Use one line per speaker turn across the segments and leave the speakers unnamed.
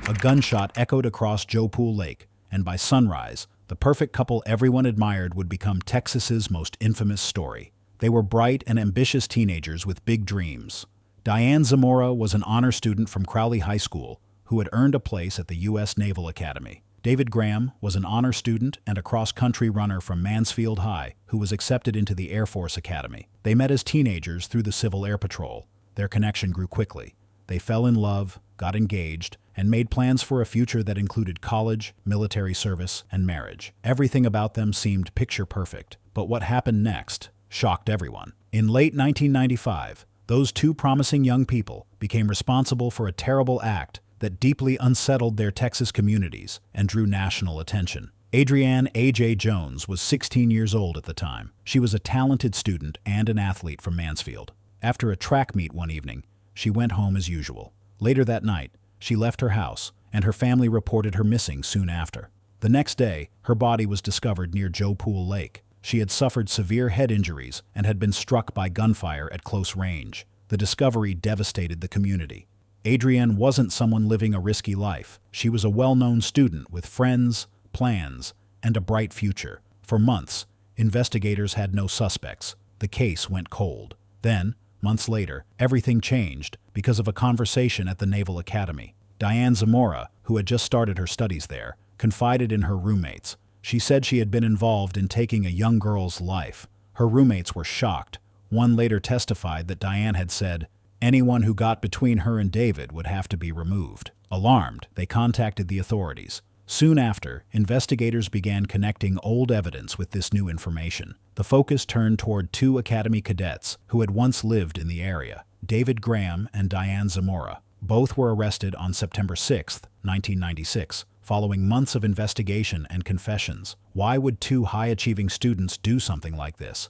A gunshot echoed across Joe Pool Lake, and by sunrise, the perfect couple everyone admired would become Texas's most infamous story. They were bright and ambitious teenagers with big dreams. Diane Zamora was an honor student from Crowley High School who had earned a place at the U.S. Naval Academy. David Graham was an honor student and a cross-country runner from Mansfield High who was accepted into the Air Force Academy. They met as teenagers through the Civil Air Patrol. Their connection grew quickly. They fell in love, got engaged, and made plans for a future that included college, military service, and marriage. Everything about them seemed picture perfect, but what happened next shocked everyone. In late 1995, those two promising young people became responsible for a terrible act that deeply unsettled their Texas communities and drew national attention. Adrienne A.J. Jones was 16 years old at the time. She was a talented student and an athlete from Mansfield. After a track meet one evening, she went home as usual. Later that night, she left her house, and her family reported her missing soon after. The next day, her body was discovered near Joe Pool Lake. She had suffered severe head injuries and had been struck by gunfire at close range. The discovery devastated the community. Adrienne wasn't someone living a risky life. She was a well-known student with friends, plans, and a bright future. For months, investigators had no suspects. The case went cold. Then, months later, everything changed because of a conversation at the Naval Academy. Diane Zamora, who had just started her studies there, confided in her roommates. She said she had been involved in taking a young girl's life. Her roommates were shocked. One later testified that Diane had said, "Anyone who got between her and David would have to be removed." Alarmed, they contacted the authorities. Soon after, investigators began connecting old evidence with this new information. The focus turned toward two Academy cadets who had once lived in the area, David Graham and Diane Zamora. Both were arrested on September 6, 1996, following months of investigation and confessions. Why would two high-achieving students do something like this?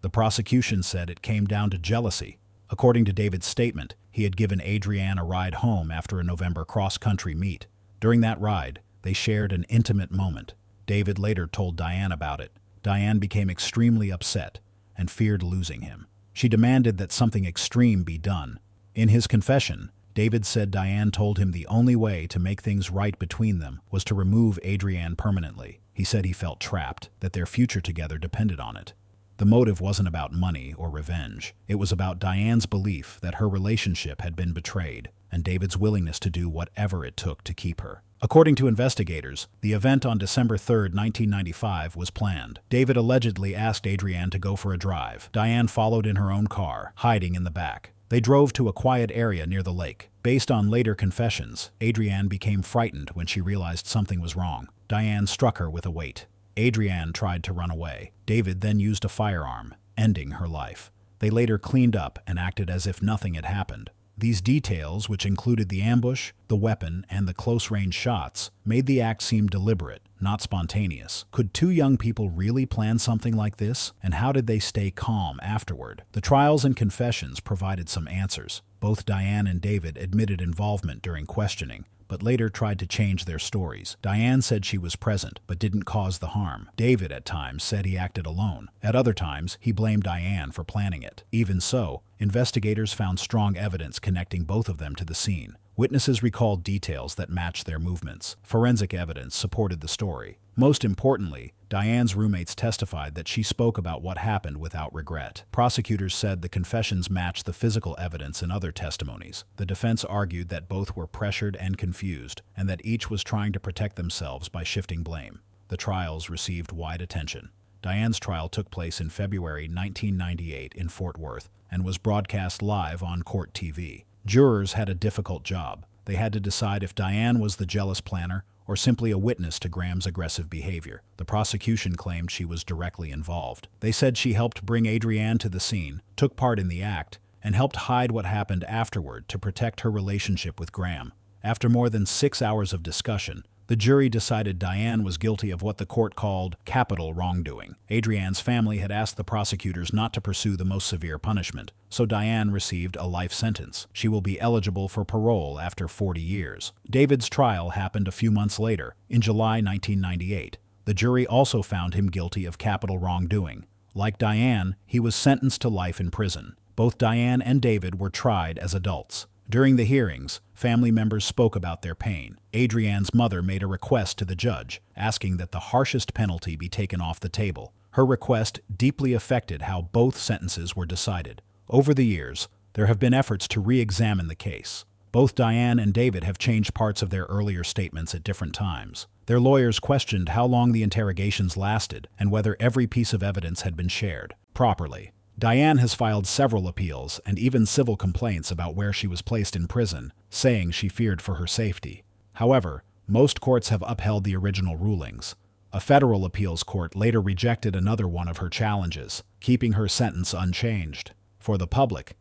The prosecution said it came down to jealousy. According to David's statement, he had given Adrienne a ride home after a November cross-country meet. During that ride, they shared an intimate moment. David later told Diane about it. Diane became extremely upset and feared losing him. She demanded that something extreme be done. In his confession, David said Diane told him the only way to make things right between them was to remove Adrienne permanently. He said he felt trapped, that their future together depended on it. The motive wasn't about money or revenge. It was about Diane's belief that her relationship had been betrayed, and David's willingness to do whatever it took to keep her. According to investigators, the event on December 3, 1995 was planned. David allegedly asked Adrienne to go for a drive. Diane followed in her own car, hiding in the back. They drove to a quiet area near the lake. Based on later confessions, Adrienne became frightened when she realized something was wrong. Diane struck her with a weight. Adrienne tried to run away. David then used a firearm, ending her life. They later cleaned up and acted as if nothing had happened. These details, which included the ambush, the weapon, and the close-range shots, made the act seem deliberate, not spontaneous. Could two young people really plan something like this? And how did they stay calm afterward? The trials and confessions provided some answers. Both Diane and David admitted involvement during questioning, but later tried to change their stories. Diane said she was present, but didn't cause the harm. David, at times, said he acted alone. At other times, he blamed Diane for planning it. Even so, investigators found strong evidence connecting both of them to the scene. Witnesses recalled details that matched their movements. Forensic evidence supported the story. Most importantly, Diane's roommates testified that she spoke about what happened without regret. Prosecutors said the confessions matched the physical evidence in other testimonies. The defense argued that both were pressured and confused, and that each was trying to protect themselves by shifting blame. The trials received wide attention. Diane's trial took place in February 1998 in Fort Worth and was broadcast live on Court TV. Jurors had a difficult job. They had to decide if Diane was the jealous planner or simply a witness to Graham's aggressive behavior. The prosecution claimed she was directly involved. They said she helped bring Adrienne to the scene, took part in the act, and helped hide what happened afterward to protect her relationship with Graham. After more than 6 hours of discussion, the jury decided Diane was guilty of what the court called capital wrongdoing. Adrienne's family had asked the prosecutors not to pursue the most severe punishment, so Diane received a life sentence. She will be eligible for parole after 40 years. David's trial happened a few months later, in July 1998. The jury also found him guilty of capital wrongdoing. Like Diane, he was sentenced to life in prison. Both Diane and David were tried as adults. During the hearings, family members spoke about their pain. Adrienne's mother made a request to the judge, asking that the harshest penalty be taken off the table. Her request deeply affected how both sentences were decided. Over the years, there have been efforts to re-examine the case. Both Diane and David have changed parts of their earlier statements at different times. Their lawyers questioned how long the interrogations lasted and whether every piece of evidence had been shared properly. Diane has filed several appeals and even civil complaints about where she was placed in prison, saying she feared for her safety. However, most courts have upheld the original rulings. A federal appeals court later rejected another one of her challenges, keeping her sentence unchanged. For the public,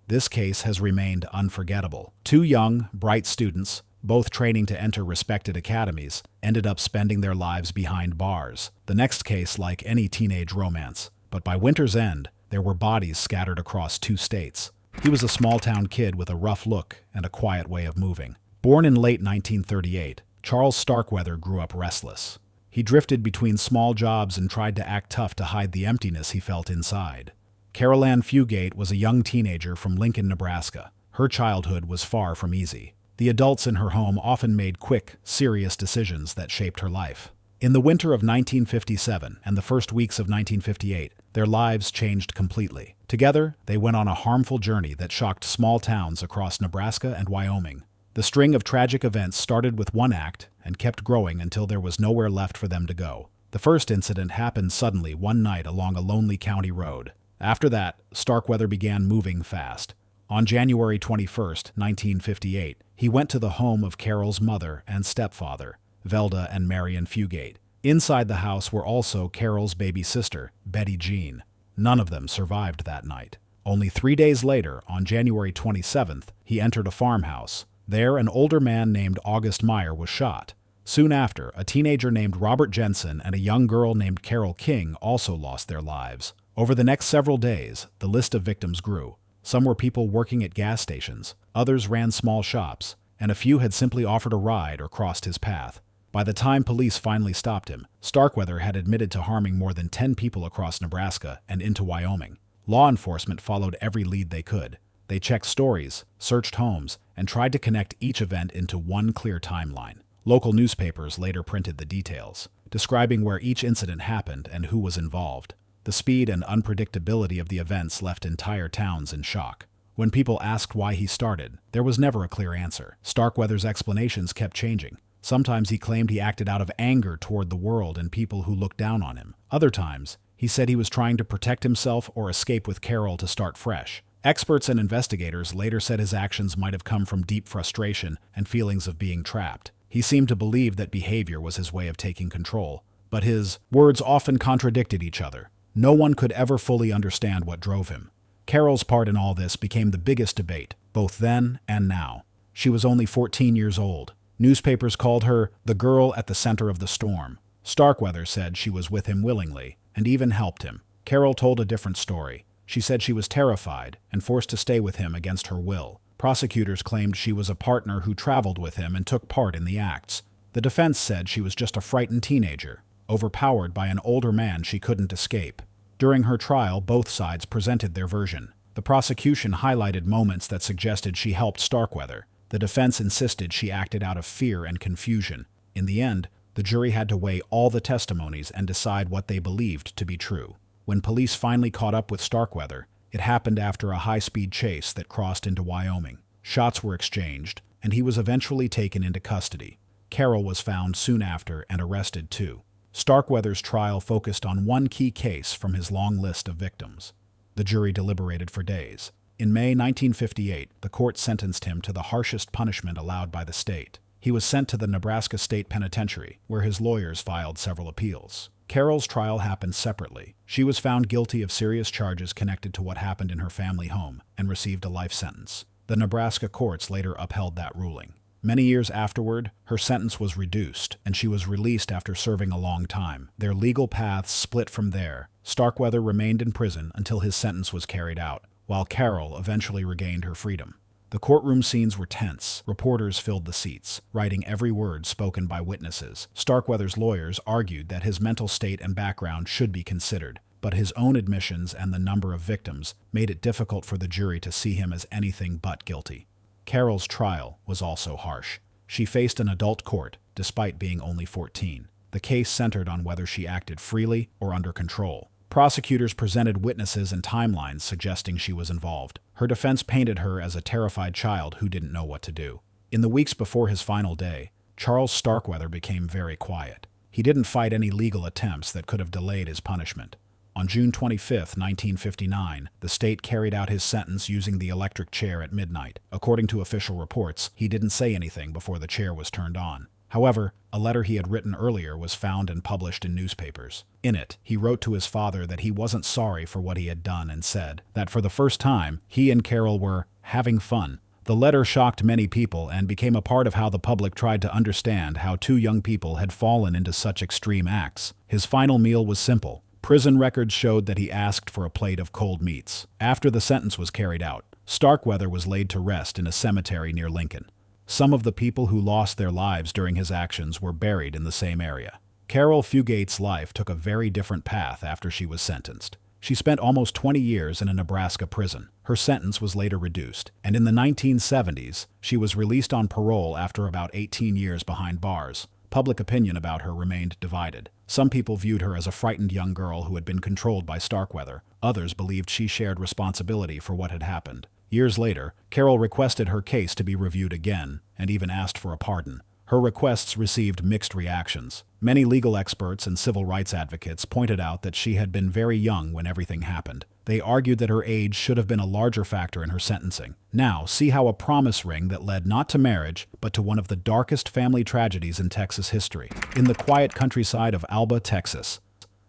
this case has remained unforgettable. Two young, bright students, both training to enter respected academies, ended up spending their lives behind bars. The next case like any teenage romance, but by winter's end, there were bodies scattered across 2 states. He was a small-town kid with a rough look and a quiet way of moving. Born in late 1938, Charles Starkweather grew up restless. He drifted between small jobs and tried to act tough to hide the emptiness he felt inside. Carol Ann Fugate was a young teenager from Lincoln, Nebraska. Her childhood was far from easy. The adults in her home often made quick, serious decisions that shaped her life. In the winter of 1957 and the first weeks of 1958, their lives changed completely. Together, they went on a harmful journey that shocked small towns across Nebraska and Wyoming. The string of tragic events started with one act and kept growing until there was nowhere left for them to go. The first incident happened suddenly one night along a lonely county road. After that, Starkweather began moving fast. On January 21, 1958, he went to the home of Carol's mother and stepfather, Velda and Marion Fugate. Inside the house were also Carol's baby sister, Betty Jean. None of them survived that night. Only 3 days later, on January 27th, he entered a farmhouse. There, an older man named August Meyer was shot. Soon after, a teenager named Robert Jensen and a young girl named Carol King also lost their lives. Over the next several days, the list of victims grew. Some were people working at gas stations, others ran small shops, and a few had simply offered a ride or crossed his path. By the time police finally stopped him, Starkweather had admitted to harming more than 10 people across Nebraska and into Wyoming. Law enforcement followed every lead they could. They checked stories, searched homes, and tried to connect each event into one clear timeline. Local newspapers later printed the details, describing where each incident happened and who was involved. The speed and unpredictability of the events left entire towns in shock. When people asked why he started, there was never a clear answer. Starkweather's explanations kept changing. Sometimes he claimed he acted out of anger toward the world and people who looked down on him. Other times, he said he was trying to protect himself or escape with Carol to start fresh. Experts and investigators later said his actions might have come from deep frustration and feelings of being trapped. He seemed to believe that behavior was his way of taking control, but his words often contradicted each other. No one could ever fully understand what drove him. Carol's part in all this became the biggest debate, both then and now. She was only 14 years old. Newspapers called her the girl at the center of the storm. Starkweather said she was with him willingly and even helped him. Carol told a different story. She said she was terrified and forced to stay with him against her will. Prosecutors claimed she was a partner who traveled with him and took part in the acts. The defense said she was just a frightened teenager, overpowered by an older man she couldn't escape. During her trial, both sides presented their version. The prosecution highlighted moments that suggested she helped Starkweather. The defense insisted she acted out of fear and confusion. In the end, the jury had to weigh all the testimonies and decide what they believed to be true. When police finally caught up with Starkweather, it happened after a high-speed chase that crossed into Wyoming. Shots were exchanged, and he was eventually taken into custody. Carol was found soon after and arrested too. Starkweather's trial focused on one key case from his long list of victims. The jury deliberated for days. In May 1958, the court sentenced him to the harshest punishment allowed by the state. He was sent to the Nebraska State Penitentiary, where his lawyers filed several appeals. Carol's trial happened separately. She was found guilty of serious charges connected to what happened in her family home and received a life sentence. The Nebraska courts later upheld that ruling. Many years afterward, her sentence was reduced, and she was released after serving a long time. Their legal paths split from there. Starkweather remained in prison until his sentence was carried out, while Carol eventually regained her freedom. The courtroom scenes were tense. Reporters filled the seats, writing every word spoken by witnesses. Starkweather's lawyers argued that his mental state and background should be considered, but his own admissions and the number of victims made it difficult for the jury to see him as anything but guilty. Carol's trial was also harsh. She faced an adult court, despite being only 14. The case centered on whether she acted freely or under control. Prosecutors presented witnesses and timelines suggesting she was involved. Her defense painted her as a terrified child who didn't know what to do. In the weeks before his final day, Charles Starkweather became very quiet. He didn't fight any legal attempts that could have delayed his punishment. On June 25, 1959, the state carried out his sentence using the electric chair at midnight. According to official reports, he didn't say anything before the chair was turned on. However, a letter he had written earlier was found and published in newspapers. In it, he wrote to his father that he wasn't sorry for what he had done and said that for the first time, he and Carol were having fun. The letter shocked many people and became a part of how the public tried to understand how two young people had fallen into such extreme acts. His final meal was simple. Prison records showed that he asked for a plate of cold meats. After the sentence was carried out, Starkweather was laid to rest in a cemetery near Lincoln. Some of the people who lost their lives during his actions were buried in the same area. Carol Fugate's life took a very different path after she was sentenced. She spent almost 20 years in a Nebraska prison. Her sentence was later reduced, and in the 1970s, she was released on parole after about 18 years behind bars. Public opinion about her remained divided. Some people viewed her as a frightened young girl who had been controlled by Starkweather. Others believed she shared responsibility for what had happened. Years later, Carol requested her case to be reviewed again, and even asked for a pardon. Her requests received mixed reactions. Many legal experts and civil rights advocates pointed out that she had been very young when everything happened. They argued that her age should have been a larger factor in her sentencing. Now, see how a promise ring that led not to marriage, but to one of the darkest family tragedies in Texas history. In the quiet countryside of Alba, Texas,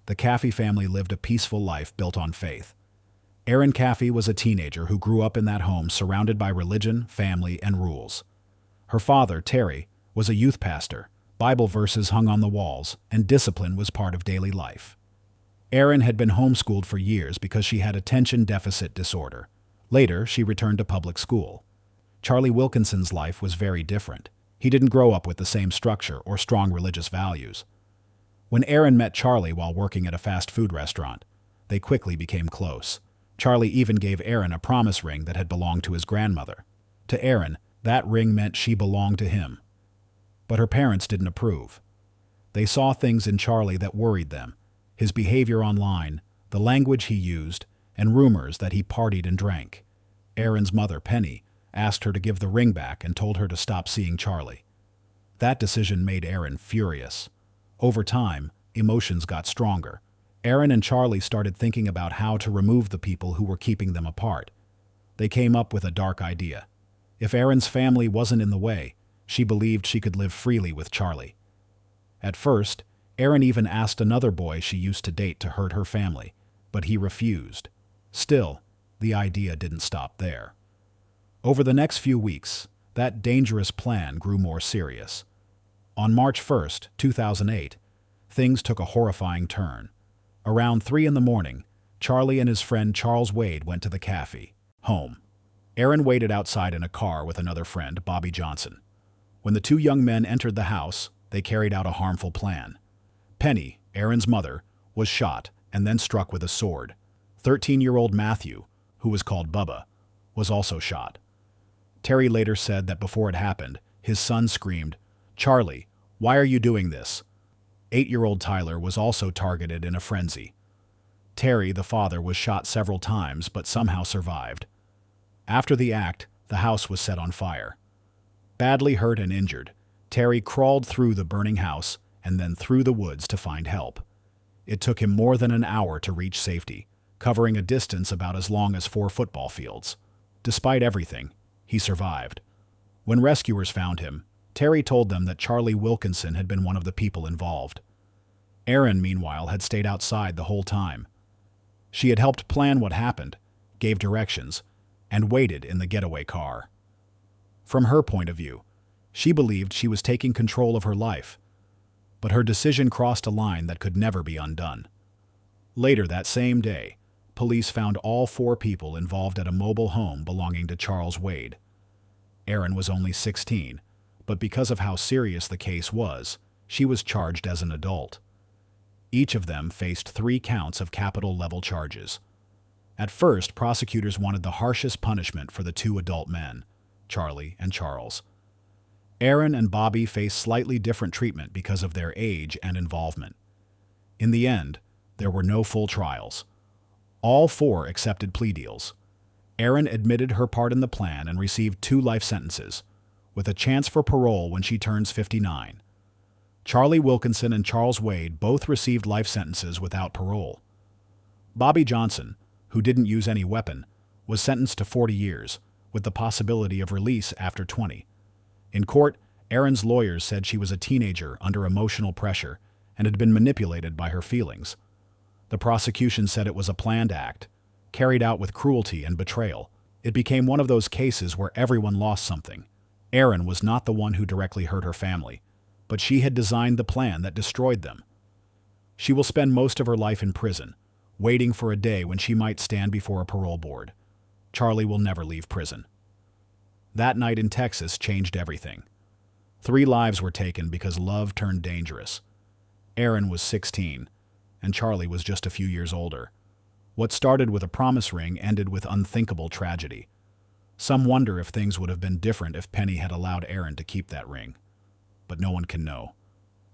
the Caffy family lived a peaceful life built on faith. Aaron Caffy was a teenager who grew up in that home surrounded by religion, family, and rules. Her father, Terry, was a youth pastor. Bible verses hung on the walls, and discipline was part of daily life. Erin had been homeschooled for years because she had attention deficit disorder. Later, she returned to public school. Charlie Wilkinson's life was very different. He didn't grow up with the same structure or strong religious values. When Erin met Charlie while working at a fast food restaurant, they quickly became close. Charlie even gave Erin a promise ring that had belonged to his grandmother. To Erin, that ring meant she belonged to him. But her parents didn't approve. They saw things in Charlie that worried them: his behavior online, the language he used, and rumors that he partied and drank. Erin's mother, Penny, asked her to give the ring back and told her to stop seeing Charlie. That decision made Erin furious. Over time, emotions got stronger. Erin and Charlie started thinking about how to remove the people who were keeping them apart. They came up with a dark idea. If Erin's family wasn't in the way, she believed she could live freely with Charlie. At first, Erin even asked another boy she used to date to hurt her family, but he refused. Still, the idea didn't stop there. Over the next few weeks, that dangerous plan grew more serious. On March 1, 2008, things took a horrifying turn. Around 3 a.m, Charlie and his friend Charles Wade went to the Caffy home. Erin waited outside in a car with another friend, Bobby Johnson. When the two young men entered the house, they carried out a harmful plan. Penny, Erin's mother, was shot and then struck with a sword. 13-year-old Matthew, who was called Bubba, was also shot. Terry later said that before it happened, his son screamed, "Charlie, why are you doing this?" 8-year-old Tyler was also targeted in a frenzy. Terry, the father, was shot several times but somehow survived. After the act, the house was set on fire. Badly hurt and injured, Terry crawled through the burning house and then through the woods to find help. It took him more than an hour to reach safety, covering a distance about as long as 4 football fields. Despite everything, he survived. When rescuers found him, Terry told them that Charlie Wilkinson had been one of the people involved. Erin, meanwhile, had stayed outside the whole time. She had helped plan what happened, gave directions, and waited in the getaway car. From her point of view, she believed she was taking control of her life, but her decision crossed a line that could never be undone. Later that same day, police found all 4 people involved at a mobile home belonging to Charles Wade. Erin was only 16, but because of how serious the case was, she was charged as an adult. Each of them faced 3 counts of capital-level charges. At first, prosecutors wanted the harshest punishment for the 2 adult men, Charlie and Charles. Aaron and Bobby faced slightly different treatment because of their age and involvement. In the end, there were no full trials. All four accepted plea deals. Aaron admitted her part in the plan and received 2 life sentences, with a chance for parole when she turns 59. Charlie Wilkinson and Charles Wade both received life sentences without parole. Bobby Johnson, who didn't use any weapon, was sentenced to 40 years, with the possibility of release after 20. In court, Aaron's lawyers said she was a teenager under emotional pressure and had been manipulated by her feelings. The prosecution said it was a planned act, carried out with cruelty and betrayal. It became one of those cases where everyone lost something. Aaron was not the one who directly hurt her family, but she had designed the plan that destroyed them. She will spend most of her life in prison, waiting for a day when she might stand before a parole board. Charlie will never leave prison. That night in Texas changed everything. 3 lives were taken because love turned dangerous. Aaron was 16, and Charlie was just a few years older. What started with a promise ring ended with unthinkable tragedy. Some wonder if things would have been different if Penny had allowed Aaron to keep that ring. But no one can know.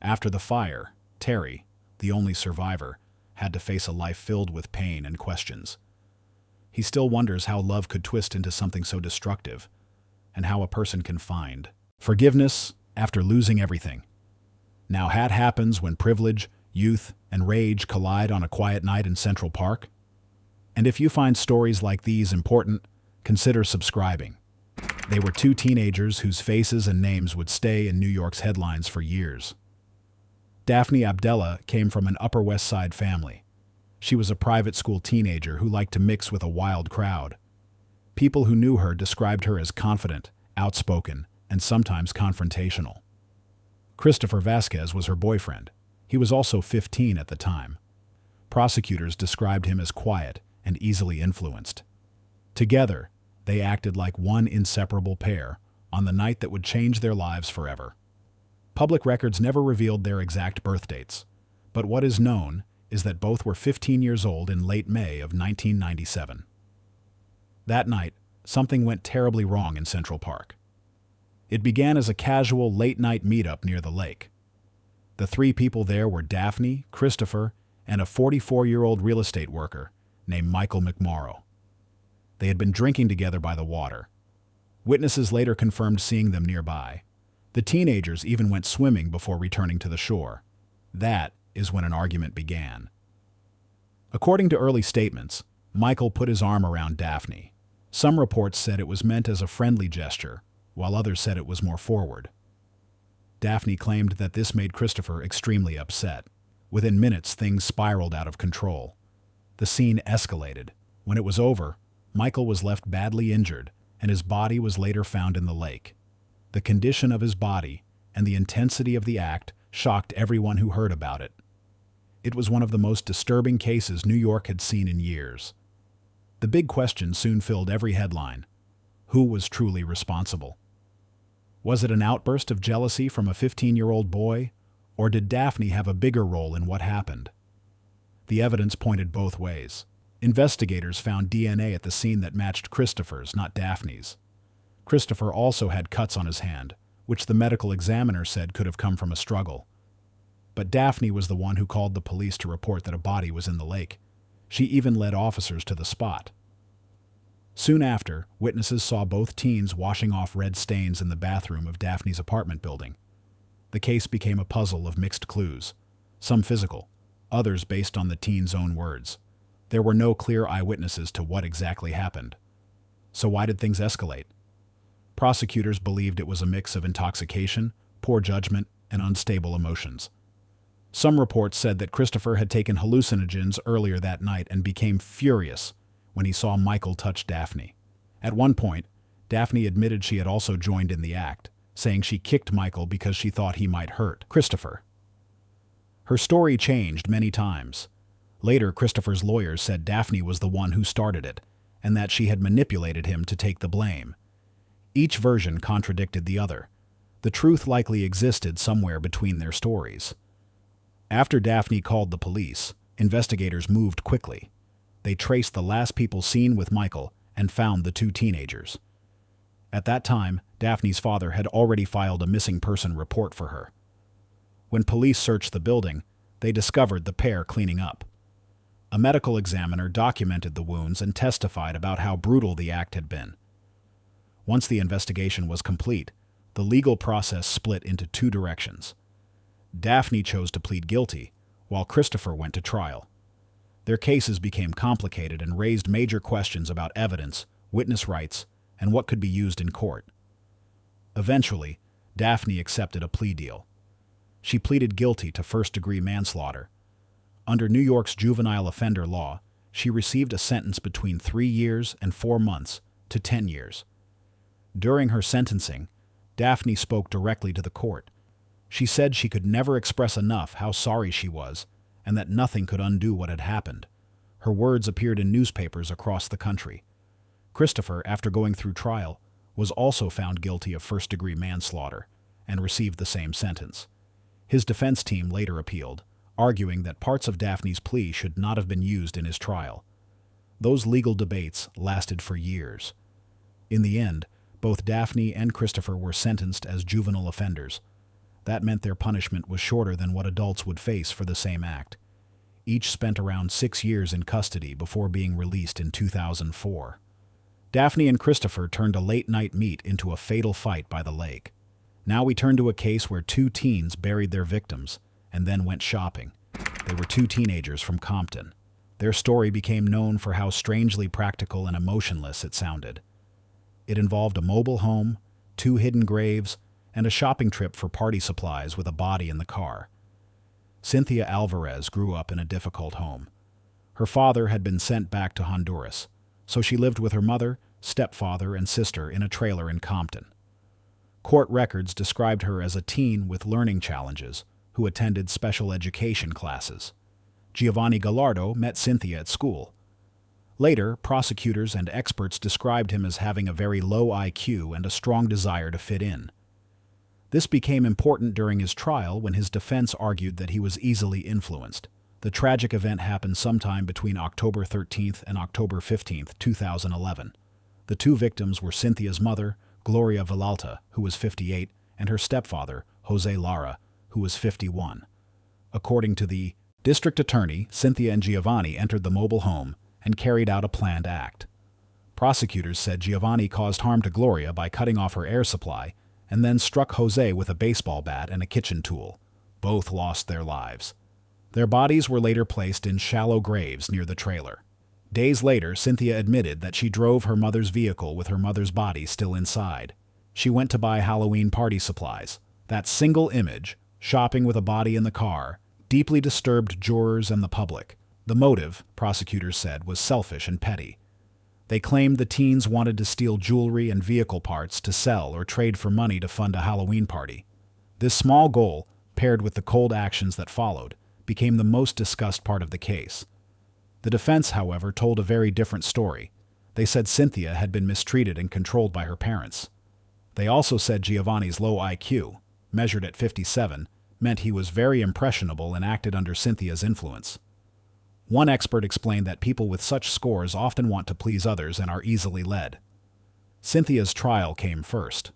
After the fire, Terry, the only survivor, had to face a life filled with pain and questions. He still wonders how love could twist into something so destructive, and how a person can find forgiveness after losing everything. Now, that happens when privilege, youth, and rage collide on a quiet night in Central Park. And if you find stories like these important, consider subscribing. They were 2 teenagers whose faces and names would stay in New York's headlines for years. Daphne Abdella came from an Upper West Side family. She was a private school teenager who liked to mix with a wild crowd. People who knew her described her as confident, outspoken, and sometimes confrontational. Christopher Vasquez was her boyfriend. He was also 15 at the time. Prosecutors described him as quiet and easily influenced. Together, they acted like one inseparable pair on the night that would change their lives forever. Public records never revealed their exact birth dates, but what is known is that both were 15 years old in late May of 1997. That night, something went terribly wrong in Central Park. It began as a casual late-night meetup near the lake. The 3 people there were Daphne, Christopher, and a 44-year-old real estate worker named Michael McMorrow. They had been drinking together by the water. Witnesses later confirmed seeing them nearby. The teenagers even went swimming before returning to the shore. That is when an argument began. According to early statements, Michael put his arm around Daphne. Some reports said it was meant as a friendly gesture, while others said it was more forward. Daphne claimed that this made Christopher extremely upset. Within minutes, things spiraled out of control. The scene escalated. When it was over, Michael was left badly injured, and his body was later found in the lake. The condition of his body and the intensity of the act shocked everyone who heard about it. It was one of the most disturbing cases New York had seen in years. The big question soon filled every headline. Who was truly responsible? Was it an outburst of jealousy from a 15-year-old boy, or did Daphne have a bigger role in what happened? The evidence pointed both ways. Investigators found DNA at the scene that matched Christopher's, not Daphne's. Christopher also had cuts on his hand, which the medical examiner said could have come from a struggle. But Daphne was the one who called the police to report that a body was in the lake. She even led officers to the spot. Soon after, witnesses saw both teens washing off red stains in the bathroom of Daphne's apartment building. The case became a puzzle of mixed clues, some physical, others based on the teens' own words. There were no clear eyewitnesses to what exactly happened. So why did things escalate? Prosecutors believed it was a mix of intoxication, poor judgment, and unstable emotions. Some reports said that Christopher had taken hallucinogens earlier that night and became furious when he saw Michael touch Daphne. At one point, Daphne admitted she had also joined in the act, saying she kicked Michael because she thought he might hurt Christopher. Her story changed many times. Later, Christopher's lawyers said Daphne was the one who started it, and that she had manipulated him to take the blame. Each version contradicted the other. The truth likely existed somewhere between their stories. After Daphne called the police, investigators moved quickly. They traced the last people seen with Michael and found the 2 teenagers. At that time, Daphne's father had already filed a missing person report for her. When police searched the building, they discovered the pair cleaning up. A medical examiner documented the wounds and testified about how brutal the act had been. Once the investigation was complete, the legal process split into two directions. Daphne chose to plead guilty, while Christopher went to trial. Their cases became complicated and raised major questions about evidence, witness rights, and what could be used in court. Eventually, Daphne accepted a plea deal. She pleaded guilty to first-degree manslaughter. Under New York's juvenile offender law, she received a sentence between 3 years and 4 months to 10 years. During her sentencing, Daphne spoke directly to the court. She said she could never express enough how sorry she was and that nothing could undo what had happened. Her words appeared in newspapers across the country. Christopher, after going through trial, was also found guilty of first-degree manslaughter and received the same sentence. His defense team later appealed, arguing that parts of Daphne's plea should not have been used in his trial. Those legal debates lasted for years. In the end, both Daphne and Christopher were sentenced as juvenile offenders. That meant their punishment was shorter than what adults would face for the same act. Each spent around 6 years in custody before being released in 2004. Daphne and Christopher turned a late-night meet into a fatal fight by the lake. Now we turn to a case where 2 teens buried their victims and then went shopping. They were 2 teenagers from Compton. Their story became known for how strangely practical and emotionless it sounded. It involved a mobile home, 2 hidden graves, and a shopping trip for party supplies with a body in the car. Cynthia Alvarez grew up in a difficult home. Her father had been sent back to Honduras, so she lived with her mother, stepfather, and sister in a trailer in Compton. Court records described her as a teen with learning challenges who attended special education classes. Giovanni Gallardo met Cynthia at school. Later, prosecutors and experts described him as having a very low IQ and a strong desire to fit in. This became important during his trial when his defense argued that he was easily influenced. The tragic event happened sometime between October 13th and October 15th, 2011. The 2 victims were Cynthia's mother, Gloria Villalta, who was 58, and her stepfather, Jose Lara, who was 51. According to the district attorney, Cynthia and Giovanni entered the mobile home and carried out a planned act. Prosecutors said Giovanni caused harm to Gloria by cutting off her air supply and then struck Jose with a baseball bat and a kitchen tool. Both lost their lives. Their bodies were later placed in shallow graves near the trailer. Days later, Cynthia admitted that she drove her mother's vehicle with her mother's body still inside. She went to buy Halloween party supplies. That single image, shopping with a body in the car, deeply disturbed jurors and the public. The motive, prosecutors said, was selfish and petty. They claimed the teens wanted to steal jewelry and vehicle parts to sell or trade for money to fund a Halloween party. This small goal, paired with the cold actions that followed, became the most discussed part of the case. The defense, however, told a very different story. They said Cynthia had been mistreated and controlled by her parents. They also said Giovanni's low IQ, measured at 57, meant he was very impressionable and acted under Cynthia's influence. One expert explained that people with such scores often want to please others and are easily led. Cynthia's trial came first.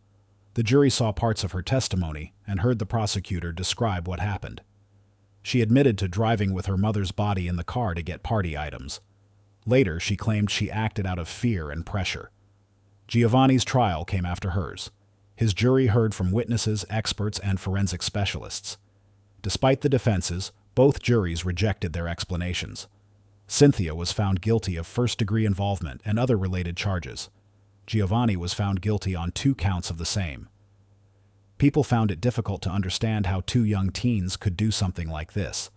The jury saw parts of her testimony and heard the prosecutor describe what happened. She admitted to driving with her mother's body in the car to get party items. Later, she claimed she acted out of fear and pressure. Giovanni's trial came after hers. His jury heard from witnesses, experts, and forensic specialists. Despite the defenses, both juries rejected their explanations. Cynthia was found guilty of first-degree involvement and other related charges. Giovanni was found guilty on 2 counts of the same. People found it difficult to understand how 2 young teens could do something like this.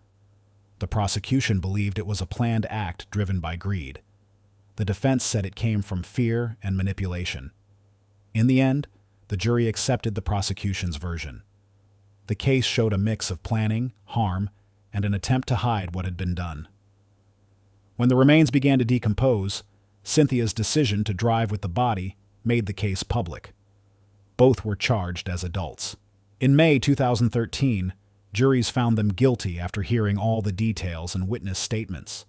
The prosecution believed it was a planned act driven by greed. The defense said it came from fear and manipulation. In the end, the jury accepted the prosecution's version. The case showed a mix of planning, harm, and an attempt to hide what had been done. When the remains began to decompose, Cynthia's decision to drive with the body made the case public. Both were charged as adults. In May 2013, juries found them guilty after hearing all the details and witness statements.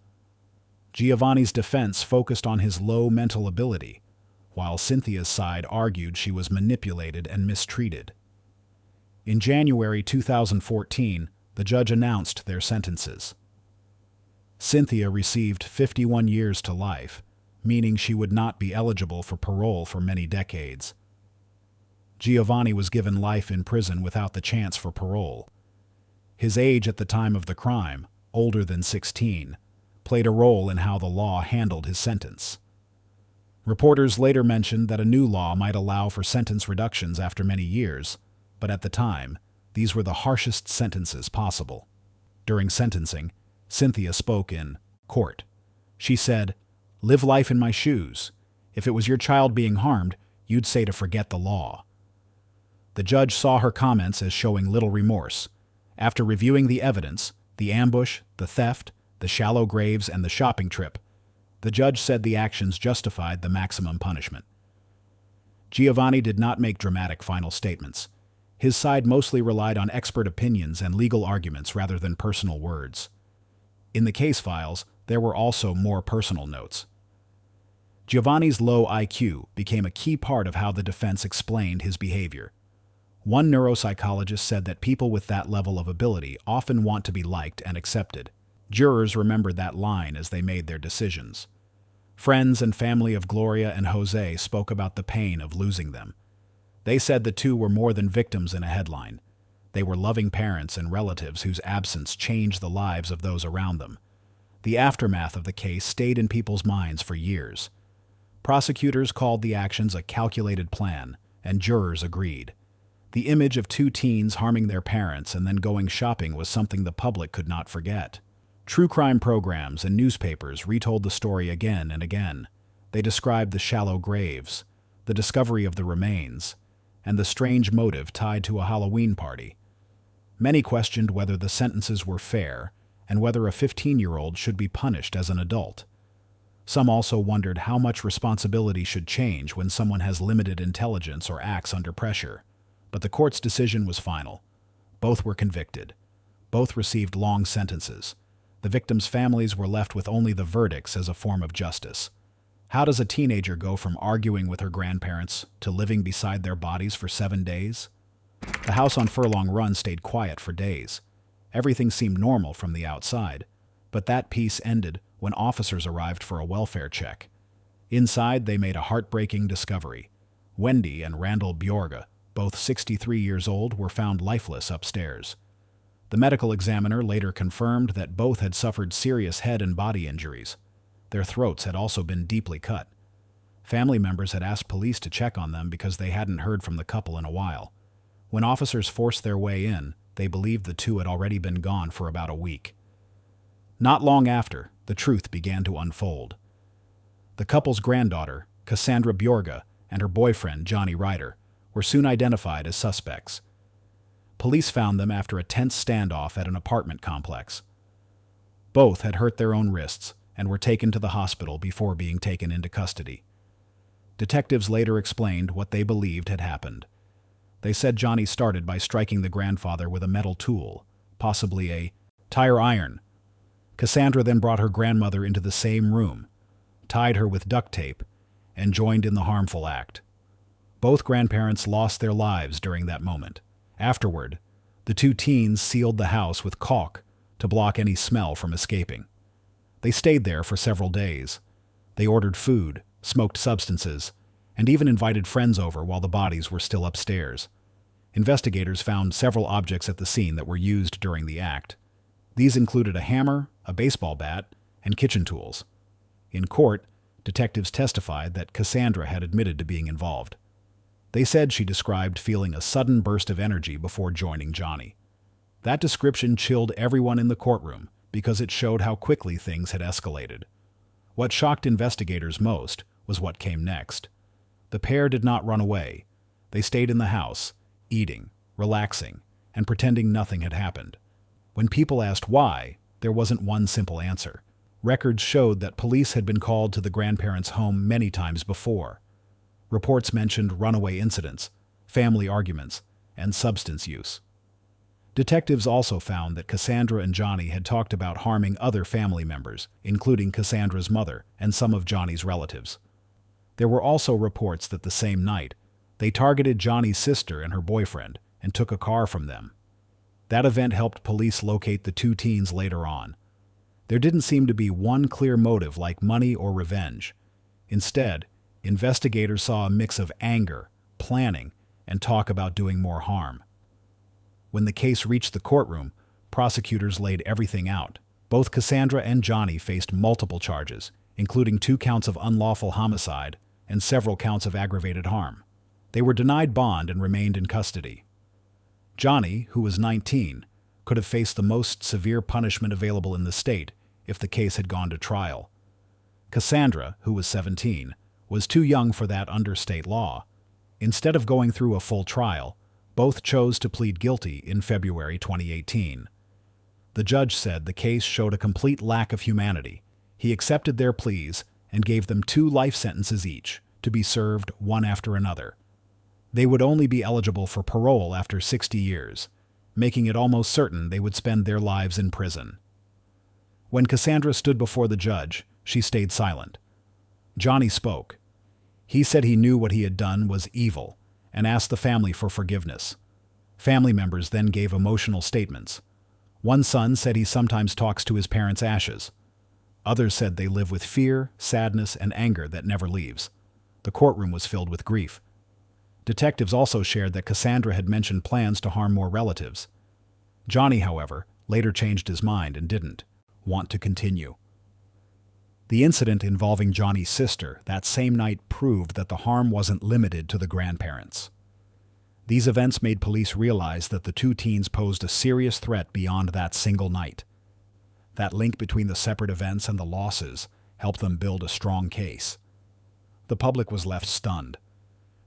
Giovanni's defense focused on his low mental ability, while Cynthia's side argued she was manipulated and mistreated. In January 2014, the judge announced their sentences. Cynthia received 51 years to life, meaning she would not be eligible for parole for many decades. Giovanni was given life in prison without the chance for parole. His age at the time of the crime, older than 16, played a role in how the law handled his sentence. Reporters later mentioned that a new law might allow for sentence reductions after many years, but at the time, these were the harshest sentences possible. During sentencing, Cynthia spoke in court. She said, "Live life in my shoes. If it was your child being harmed, you'd say to forget the law." The judge saw her comments as showing little remorse. After reviewing the evidence, the ambush, the theft, the shallow graves, and the shopping trip, the judge said the actions justified the maximum punishment. Giovanni did not make dramatic final statements. His side mostly relied on expert opinions and legal arguments rather than personal words. In the case files, there were also more personal notes. Giovanni's low IQ became a key part of how the defense explained his behavior. One neuropsychologist said that people with that level of ability often want to be liked and accepted. Jurors remembered that line as they made their decisions. Friends and family of Gloria and Jose spoke about the pain of losing them. They said the two were more than victims in a headline. They were loving parents and relatives whose absence changed the lives of those around them. The aftermath of the case stayed in people's minds for years. Prosecutors called the actions a calculated plan, and jurors agreed. The image of two teens harming their parents and then going shopping was something the public could not forget. True crime programs and newspapers retold the story again and again. They described the shallow graves, the discovery of the remains, and the strange motive tied to a Halloween party. Many questioned whether the sentences were fair and whether a 15-year-old should be punished as an adult. Some also wondered how much responsibility should change when someone has limited intelligence or acts under pressure. But the court's decision was final. Both were convicted. Both received long sentences. The victims' families were left with only the verdicts as a form of justice. How does a teenager go from arguing with her grandparents to living beside their bodies for 7 days? The house on Furlong Run stayed quiet for days. Everything seemed normal from the outside, but that peace ended when officers arrived for a welfare check. Inside, they made a heartbreaking discovery. Wendy and Randall Bjorga, both 63 years old, were found lifeless upstairs. The medical examiner later confirmed that both had suffered serious head and body injuries. Their throats had also been deeply cut. Family members had asked police to check on them because they hadn't heard from the couple in a while. When officers forced their way in, they believed the two had already been gone for about a week. Not long after, the truth began to unfold. The couple's granddaughter, Cassandra Bjorga, and her boyfriend, Johnny Ryder, were soon identified as suspects. Police found them after a tense standoff at an apartment complex. Both had hurt their own wrists and were taken to the hospital before being taken into custody. Detectives later explained what they believed had happened. They said Johnny started by striking the grandfather with a metal tool, possibly a tire iron. Cassandra then brought her grandmother into the same room, tied her with duct tape, and joined in the harmful act. Both grandparents lost their lives during that moment. Afterward, the two teens sealed the house with caulk to block any smell from escaping. They stayed there for several days. They ordered food, smoked substances, and even invited friends over while the bodies were still upstairs. Investigators found several objects at the scene that were used during the act. These included a hammer, a baseball bat, and kitchen tools. In court, detectives testified that Cassandra had admitted to being involved. They said she described feeling a sudden burst of energy before joining Johnny. That description chilled everyone in the courtroom because it showed how quickly things had escalated. What shocked investigators most was what came next. The pair did not run away. They stayed in the house, eating, relaxing, and pretending nothing had happened. When people asked why, there wasn't one simple answer. Records showed that police had been called to the grandparents' home many times before. Reports mentioned runaway incidents, family arguments, and substance use. Detectives also found that Cassandra and Johnny had talked about harming other family members, including Cassandra's mother and some of Johnny's relatives. There were also reports that the same night, they targeted Johnny's sister and her boyfriend and took a car from them. That event helped police locate the two teens later on. There didn't seem to be one clear motive like money or revenge. Instead, investigators saw a mix of anger, planning, and talk about doing more harm. When the case reached the courtroom, prosecutors laid everything out. Both Cassandra and Johnny faced multiple charges, including 2 counts of unlawful homicide and several counts of aggravated harm. They were denied bond and remained in custody. Johnny, who was 19, could have faced the most severe punishment available in the state if the case had gone to trial. Cassandra, who was 17, was too young for that under state law. Instead of going through a full trial, both chose to plead guilty in February 2018. The judge said the case showed a complete lack of humanity. He accepted their pleas and gave them 2 life sentences each, to be served one after another. They would only be eligible for parole after 60 years, making it almost certain they would spend their lives in prison. When Cassandra stood before the judge, she stayed silent. Johnny spoke. He said he knew what he had done was evil and asked the family for forgiveness. Family members then gave emotional statements. One son said he sometimes talks to his parents' ashes. Others said they live with fear, sadness, and anger that never leaves. The courtroom was filled with grief. Detectives also shared that Cassandra had mentioned plans to harm more relatives. Johnny, however, later changed his mind and didn't want to continue. The incident involving Johnny's sister that same night proved that the harm wasn't limited to the grandparents. These events made police realize that the 2 teens posed a serious threat beyond that single night. That link between the separate events and the losses helped them build a strong case. The public was left stunned.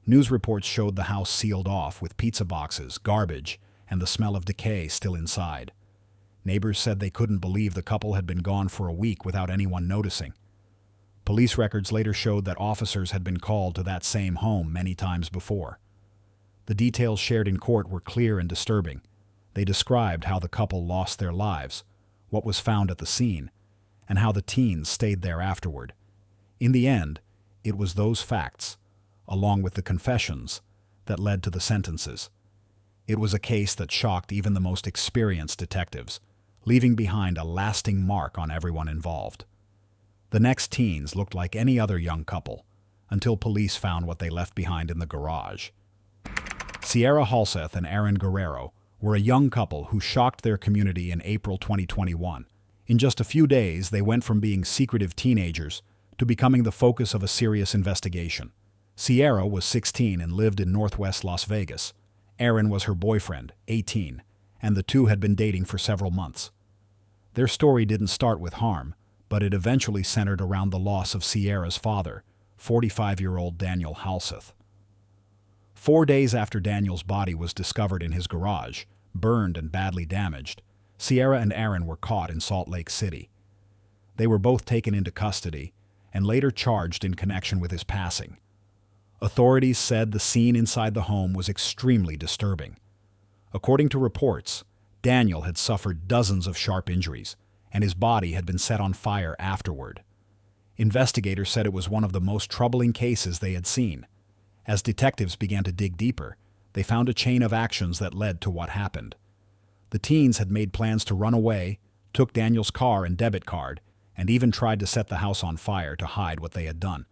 News reports showed the house sealed off with pizza boxes, garbage, and the smell of decay still inside. Neighbors said they couldn't believe the couple had been gone for a week without anyone noticing. Police records later showed that officers had been called to that same home many times before. The details shared in court were clear and disturbing. They described how the couple lost their lives, what was found at the scene, and how the teens stayed there afterward. In the end, it was those facts, along with the confessions, that led to the sentences. It was a case that shocked even the most experienced detectives, leaving behind a lasting mark on everyone involved. The next teens looked like any other young couple, until police found what they left behind in the garage. Sierra Hulse and Hulse-Guerrero were a young couple who shocked their community in April 2021. In just a few days, they went from being secretive teenagers to becoming the focus of a serious investigation. Sierra was 16 and lived in northwest Las Vegas. Aaron was her boyfriend, 18, and the two had been dating for several months. Their story didn't start with harm, but it eventually centered around the loss of Sierra's father, 45-year-old Daniel Hulse. 4 days after Daniel's body was discovered in his garage, burned and badly damaged, Sierra and Aaron were caught in Salt Lake City. They were both taken into custody and later charged in connection with his passing. Authorities said the scene inside the home was extremely disturbing. According to reports, Daniel had suffered dozens of sharp injuries, and his body had been set on fire afterward. Investigators said it was one of the most troubling cases they had seen. As detectives began to dig deeper, they found a chain of actions that led to what happened. The teens had made plans to run away, took Daniel's car and debit card, and even tried to set the house on fire to hide what they had done.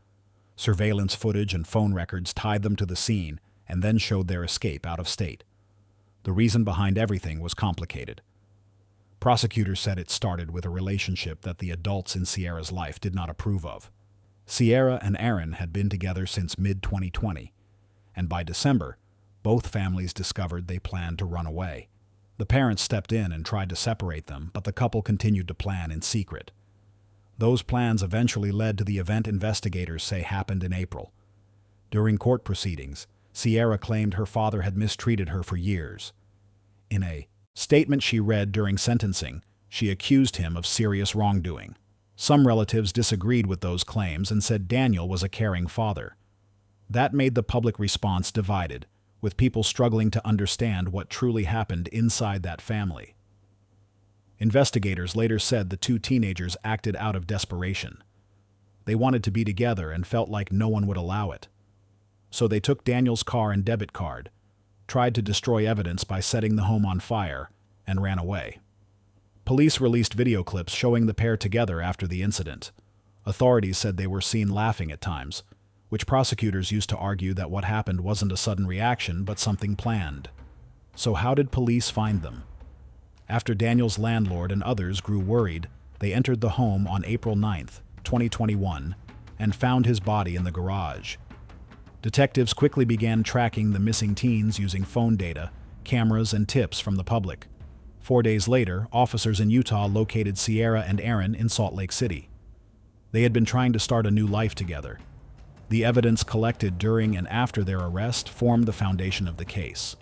Surveillance footage and phone records tied them to the scene and then showed their escape out of state. The reason behind everything was complicated. Prosecutors said it started with a relationship that the adults in Sierra's life did not approve of. Sierra and Aaron had been together since mid-2020, and by December, both families discovered they planned to run away. The parents stepped in and tried to separate them, but the couple continued to plan in secret. Those plans eventually led to the event investigators say happened in April. During court proceedings, Sierra claimed her father had mistreated her for years. In a statement she read during sentencing, she accused him of serious wrongdoing. Some relatives disagreed with those claims and said Daniel was a caring father. That made the public response divided, with people struggling to understand what truly happened inside that family. Investigators later said the two teenagers acted out of desperation. They wanted to be together and felt like no one would allow it. So they took Daniel's car and debit card, tried to destroy evidence by setting the home on fire, and ran away. Police released video clips showing the pair together after the incident. Authorities said they were seen laughing at times, which prosecutors used to argue that what happened wasn't a sudden reaction but something planned. So how did police find them? After Daniel's landlord and others grew worried, they entered the home on April 9, 2021, and found his body in the garage. Detectives quickly began tracking the missing teens using phone data, cameras, and tips from the public. 4 days later, officers in Utah located Sierra and Aaron in Salt Lake City. They had been trying to start a new life together. The evidence collected during and after their arrest formed the foundation of the case.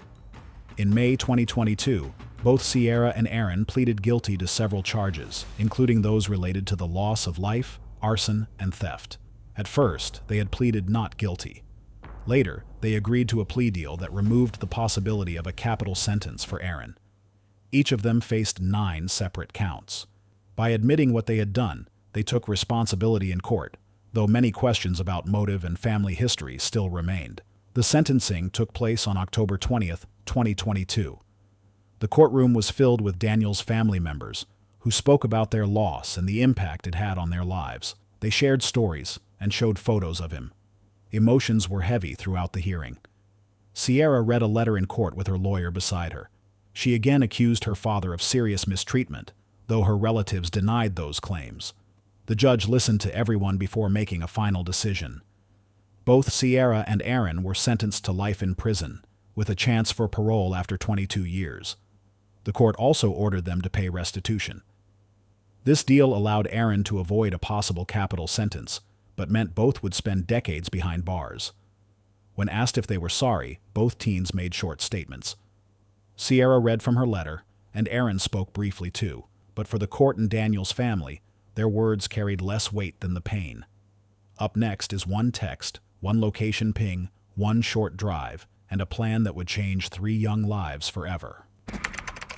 In May 2022, both Sierra and Aaron pleaded guilty to several charges, including those related to the loss of life, arson, and theft. At first, they had pleaded not guilty. Later, they agreed to a plea deal that removed the possibility of a capital sentence for Aaron. Each of them faced 9 separate counts. By admitting what they had done, they took responsibility in court, though many questions about motive and family history still remained. The sentencing took place on October 20, 2022. The courtroom was filled with Daniel's family members, who spoke about their loss and the impact it had on their lives. They shared stories and showed photos of him. Emotions were heavy throughout the hearing. Sierra read a letter in court with her lawyer beside her. She again accused her father of serious mistreatment, though her relatives denied those claims. The judge listened to everyone before making a final decision. Both Sierra and Aaron were sentenced to life in prison, with a chance for parole after 22 years. The court also ordered them to pay restitution. This deal allowed Aaron to avoid a possible capital sentence, but meant both would spend decades behind bars. When asked if they were sorry, both teens made short statements. Sierra read from her letter, and Aaron spoke briefly too, but for the court and Daniel's family, their words carried less weight than the pain. Up next is one text, one location ping, one short drive, and a plan that would change 3 young lives forever.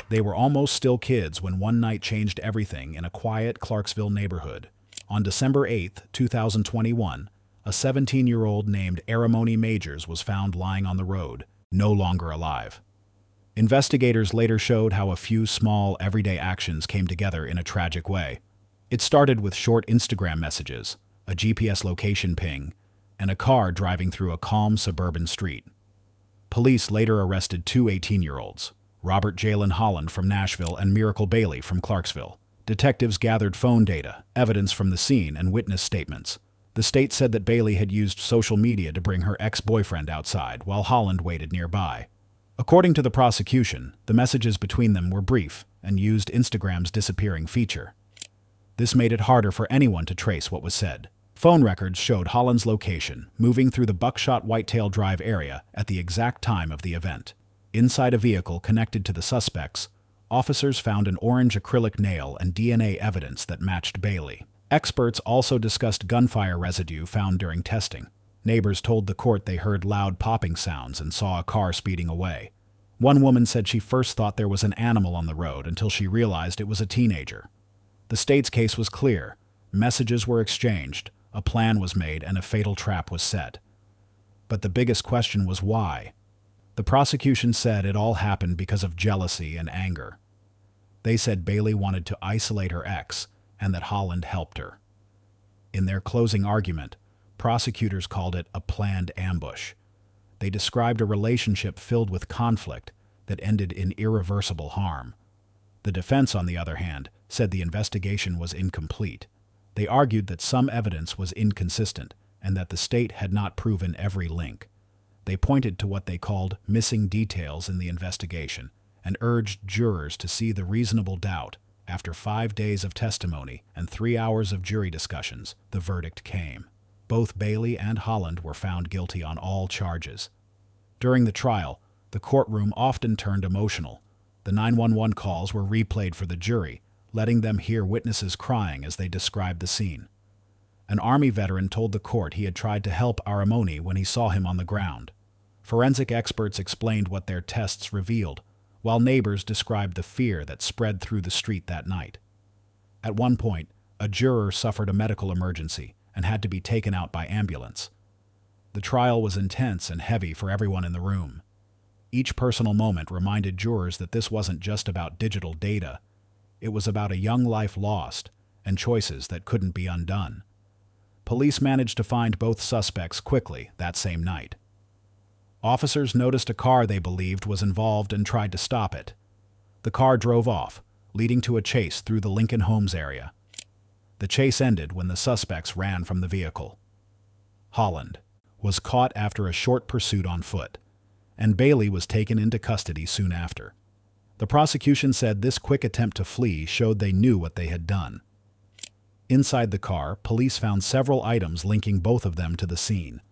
They were almost still kids when one night changed everything in a quiet Clarksville neighborhood. On December 8, 2021, a 17-year-old named Aramoni Majors was found lying on the road, no longer alive. Investigators later showed how a few small, everyday actions came together in a tragic way. It started with short Instagram messages, a GPS location ping, and a car driving through a calm suburban street. Police later arrested 2 18-year-olds, Robert Jalen Holland from Nashville and Miracle Bailey from Clarksville. Detectives gathered phone data, evidence from the scene, and witness statements. The state said that Bailey had used social media to bring her ex-boyfriend outside while Holland waited nearby. According to the prosecution, the messages between them were brief and used Instagram's disappearing feature. This made it harder for anyone to trace what was said. Phone records showed Holland's location, moving through the Buckshot Whitetail Drive area at the exact time of the event. Inside a vehicle connected to the suspects, officers found an orange acrylic nail and DNA evidence that matched Bailey. Experts also discussed gunfire residue found during testing. Neighbors told the court they heard loud popping sounds and saw a car speeding away. One woman said she first thought there was an animal on the road until she realized it was a teenager. The state's case was clear. Messages were exchanged, a plan was made, and a fatal trap was set. But the biggest question was why? The prosecution said it all happened because of jealousy and anger. They said Bailey wanted to isolate her ex and that Holland helped her. In their closing argument, prosecutors called it a planned ambush. They described a relationship filled with conflict that ended in irreversible harm. The defense, on the other hand, said the investigation was incomplete. They argued that some evidence was inconsistent and that the state had not proven every link. They pointed to what they called missing details in the investigation and urged jurors to see the reasonable doubt. After 5 days of testimony and 3 hours of jury discussions, the verdict came. Both Bailey and Holland were found guilty on all charges. During the trial, the courtroom often turned emotional. The 911 calls were replayed for the jury, letting them hear witnesses crying as they described the scene. An Army veteran told the court he had tried to help Aramoni when he saw him on the ground. Forensic experts explained what their tests revealed, while neighbors described the fear that spread through the street that night. At one point, a juror suffered a medical emergency and had to be taken out by ambulance. The trial was intense and heavy for everyone in the room. Each personal moment reminded jurors that this wasn't just about digital data. It was about a young life lost and choices that couldn't be undone. Police managed to find both suspects quickly that same night. Officers noticed a car they believed was involved and tried to stop it. The car drove off, leading to a chase through the Lincoln Homes area. The chase ended when the suspects ran from the vehicle. Holland was caught after a short pursuit on foot, and Bailey was taken into custody soon after. The prosecution said this quick attempt to flee showed they knew what they had done. Inside the car, police found several items linking both of them to the scene.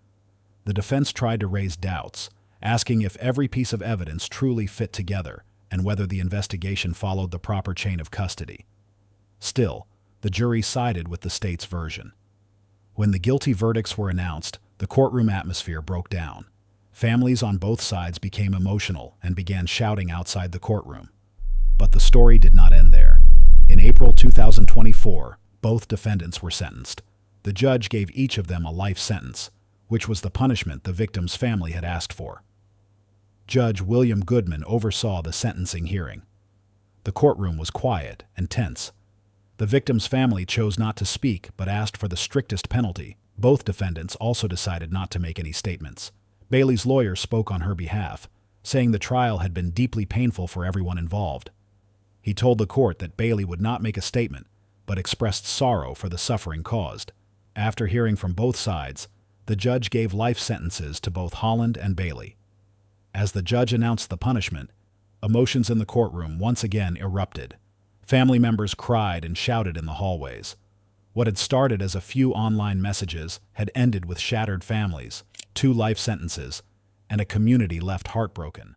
The defense tried to raise doubts, asking if every piece of evidence truly fit together and whether the investigation followed the proper chain of custody. Still, the jury sided with the state's version. When the guilty verdicts were announced, the courtroom atmosphere broke down. Families on both sides became emotional and began shouting outside the courtroom. But the story did not end there. In April 2024, both defendants were sentenced. The judge gave each of them a life sentence, which was the punishment the victim's family had asked for. Judge William Goodman oversaw the sentencing hearing. The courtroom was quiet and tense. The victim's family chose not to speak but asked for the strictest penalty. Both defendants also decided not to make any statements. Bailey's lawyer spoke on her behalf, saying the trial had been deeply painful for everyone involved. He told the court that Bailey would not make a statement, but expressed sorrow for the suffering caused. After hearing from both sides, the judge gave life sentences to both Holland and Bailey. As the judge announced the punishment, emotions in the courtroom once again erupted. Family members cried and shouted in the hallways. What had started as a few online messages had ended with shattered families, 2 life sentences, and a community left heartbroken.